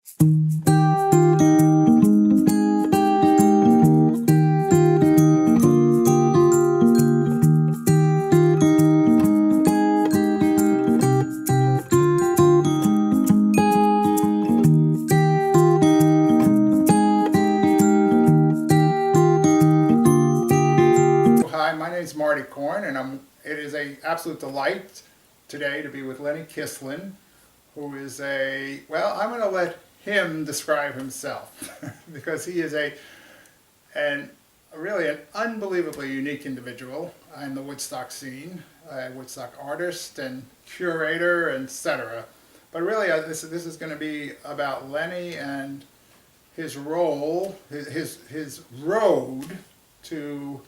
And it is an absolute delight today to be with Lenny Kislin, who is I'm going to let him describe himself because he is really an unbelievably unique individual in the Woodstock scene, a Woodstock artist and curator, etc. But really, this is going to be about Lenny and his role, his road to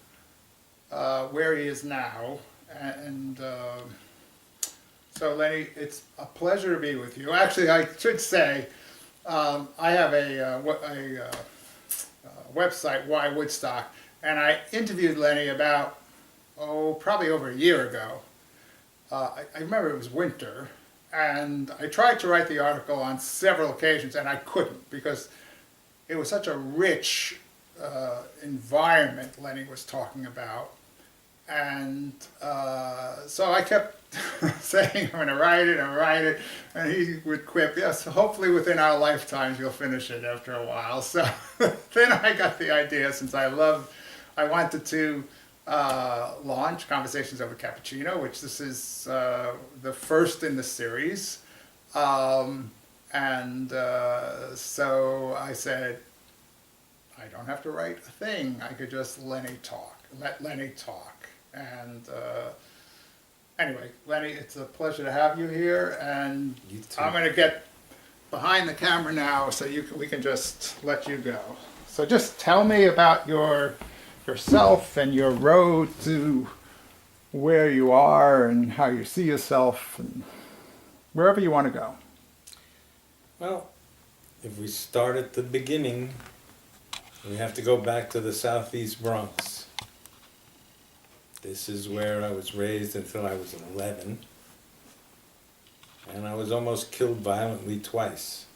where he is now, and so Lenny, it's a pleasure to be with you. Actually, I should say, I have a website, Why Woodstock, and I interviewed Lenny about, probably over a year ago. I remember it was winter, and I tried to write the article on several occasions, and I couldn't because it was such a rich environment Lenny was talking about. And so I kept saying, I'm going to write it, and he would quip, yes, hopefully within our lifetimes you'll finish it after a while. So then I got the idea, since I wanted to launch Conversations Over Cappuccino, which this is the first in the series. So I said, I don't have to write a thing. I could just let Lenny talk. And anyway, Lenny, it's a pleasure to have you here. And I'm going to get behind the camera now so we can just let you go. So just tell me about yourself and your road to where you are and how you see yourself and wherever you want to go. Well, if we start at the beginning, we have to go back to the Southeast Bronx. This is where I was raised until I was 11, and I was almost killed violently twice.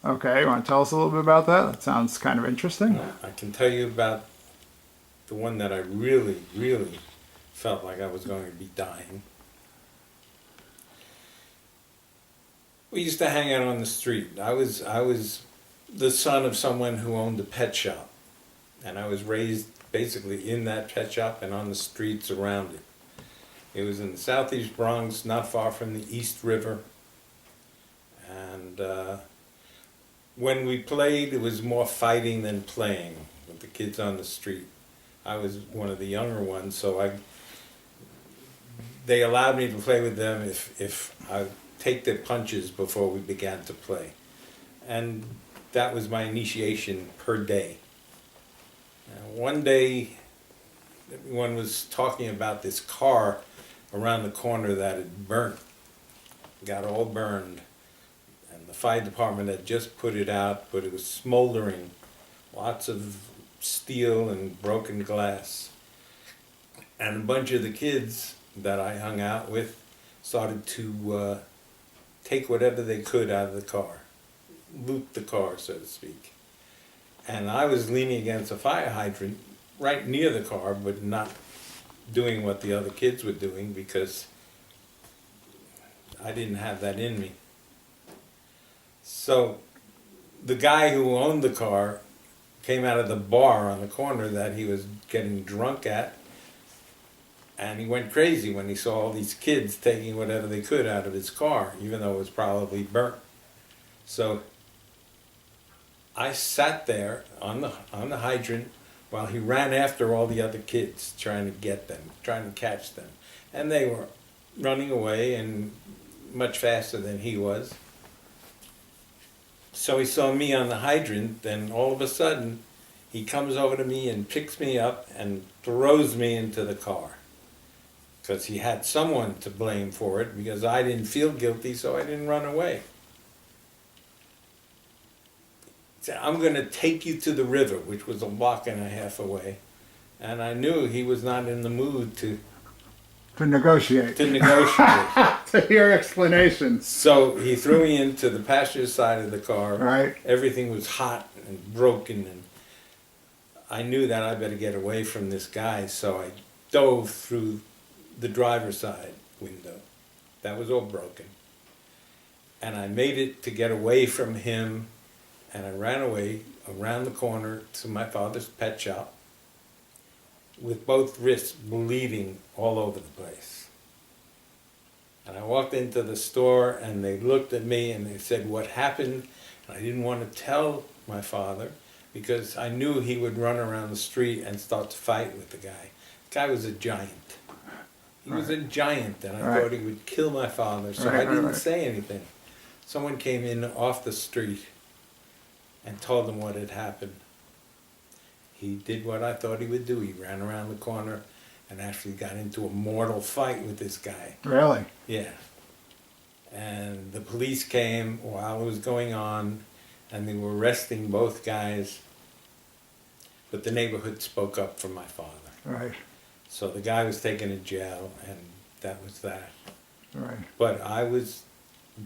Okay, you want to tell us a little bit about that? That sounds kind of interesting. I can tell you about the one that I really, really felt like I was going to be dying. We used to hang out on the street. I was the son of someone who owned a pet shop, and I was raised basically in that pet shop and on the streets around it. It was in the Southeast Bronx, not far from the East River. And when we played, it was more fighting than playing with the kids on the street. I was one of the younger ones, so they allowed me to play with them if I take their punches before we began to play. And that was my initiation per day. One day, everyone was talking about this car around the corner that had burnt, got all burned, and the fire department had just put it out, but it was smoldering, lots of steel and broken glass. And a bunch of the kids that I hung out with started to take whatever they could out of the car, loot the car, so to speak. And I was leaning against a fire hydrant right near the car, but not doing what the other kids were doing because I didn't have that in me. So the guy who owned the car came out of the bar on the corner that he was getting drunk at, and he went crazy when he saw all these kids taking whatever they could out of his car, even though it was probably burnt. So I sat there on the hydrant while he ran after all the other kids, trying to get them, trying to catch them. And they were running away and much faster than he was. So he saw me on the hydrant, and all of a sudden he comes over to me and picks me up and throws me into the car. Because he had someone to blame for it, because I didn't feel guilty, so I didn't run away. Said, I'm going to take you to the river, which was a block and a half away. And I knew he was not in the mood to To negotiate. to negotiate. To hear explanations. So he threw me into the passenger side of the car. Right. Everything was hot and broken, and I knew that I better get away from this guy, so I dove through the driver's side window. That was all broken. And I made it to get away from him, and I ran away around the corner to my father's pet shop with both wrists bleeding all over the place. And I walked into the store, and they looked at me and they said, "What happened?" And I didn't want to tell my father because I knew he would run around the street and start to fight with the guy. The guy was a giant. He was a giant, and I thought he would kill my father, so I didn't say anything. Someone came in off the street and told him what had happened. He did what I thought he would do. He ran around the corner and actually got into a mortal fight with this guy. Really? Yeah. And the police came while it was going on, and they were arresting both guys. But the neighborhood spoke up for my father. Right. So the guy was taken to jail, and that was that. Right. But I was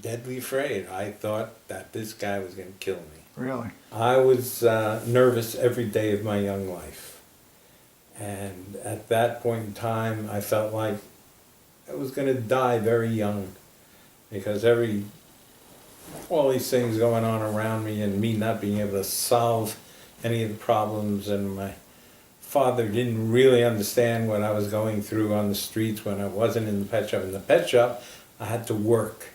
deadly afraid. I thought that this guy was going to kill me. Really? I was nervous every day of my young life. And at that point in time, I felt like I was going to die very young. Because all these things going on around me and me not being able to solve any of the problems, and my father didn't really understand what I was going through on the streets when I wasn't in the pet shop. In the pet shop, I had to work.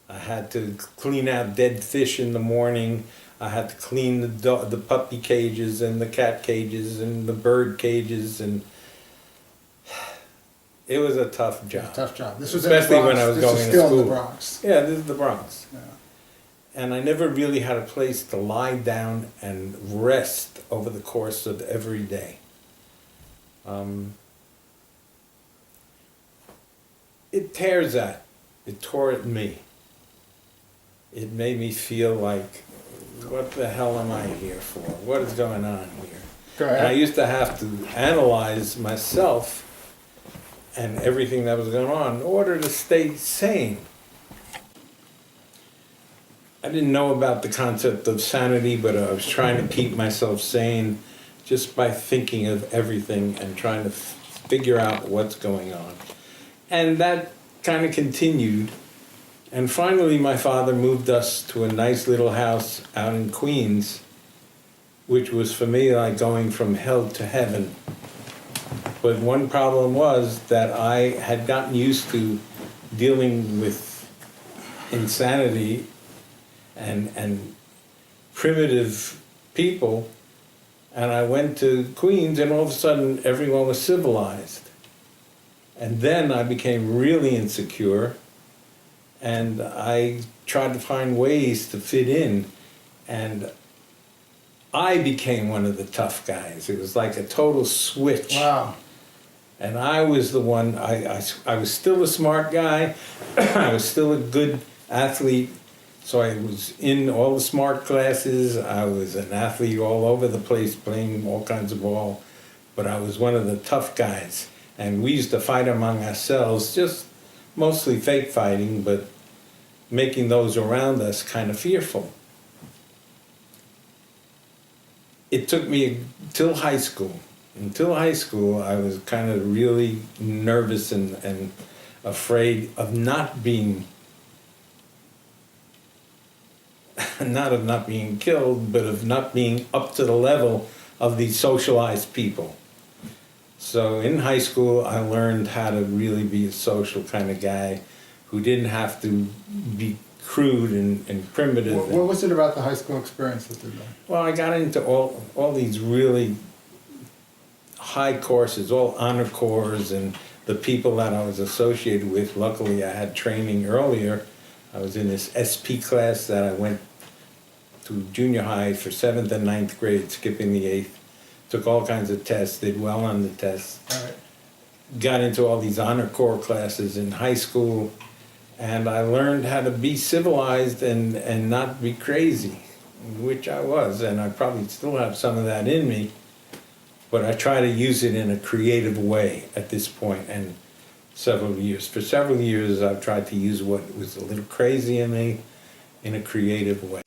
I had to clean out dead fish in the morning. I had to clean the puppy cages and the cat cages and the bird cages, and it was a tough job. Tough job. This was especially in the Bronx. when I was this going is to still school. in the Bronx. Yeah, this is the Bronx. Yeah. And I never really had a place to lie down and rest over the course of every day. It tore at me. It made me feel like, what the hell am I here for? What is going on here? Go And I ahead. used to have to analyze myself and everything that was going on in order to stay sane. I didn't know about the concept of sanity, but I was trying to keep myself sane just by thinking of everything and trying to figure out what's going on. And that kind of continued. And finally, my father moved us to a nice little house out in Queens, which was for me like going from hell to heaven. But one problem was that I had gotten used to dealing with insanity and primitive people, and I went to Queens, and all of a sudden everyone was civilized. And then I became really insecure, and I tried to find ways to fit in, and I became one of the tough guys. It was like a total switch. Wow. And I was the one, I was still a smart guy, I was still a good athlete, so I was in all the smart classes, I was an athlete all over the place playing all kinds of ball, but I was one of the tough guys. And we used to fight among ourselves, just mostly fake fighting, but making those around us kind of fearful. It took me till high school. Until high school, I was kind of really nervous and afraid of not being, not of not being killed, but of not being up to the level of these socialized people. So in high school, I learned how to really be a social kind of guy who didn't have to be crude and primitive. What was it about the high school experience that did that? Well, I got into all these really high courses, all honor corps, and the people that I was associated with. Luckily, I had training earlier. I was in this SP class that I went to junior high for 7th and 9th grade, skipping the 8th. Took all kinds of tests, did well on the tests. All right. Got into all these honor corps classes in high school, and I learned how to be civilized and not be crazy, which I was, and I probably still have some of that in me, but I try to use it in a creative way at this point. And several years. For several years, I've tried to use what was a little crazy in me in a creative way.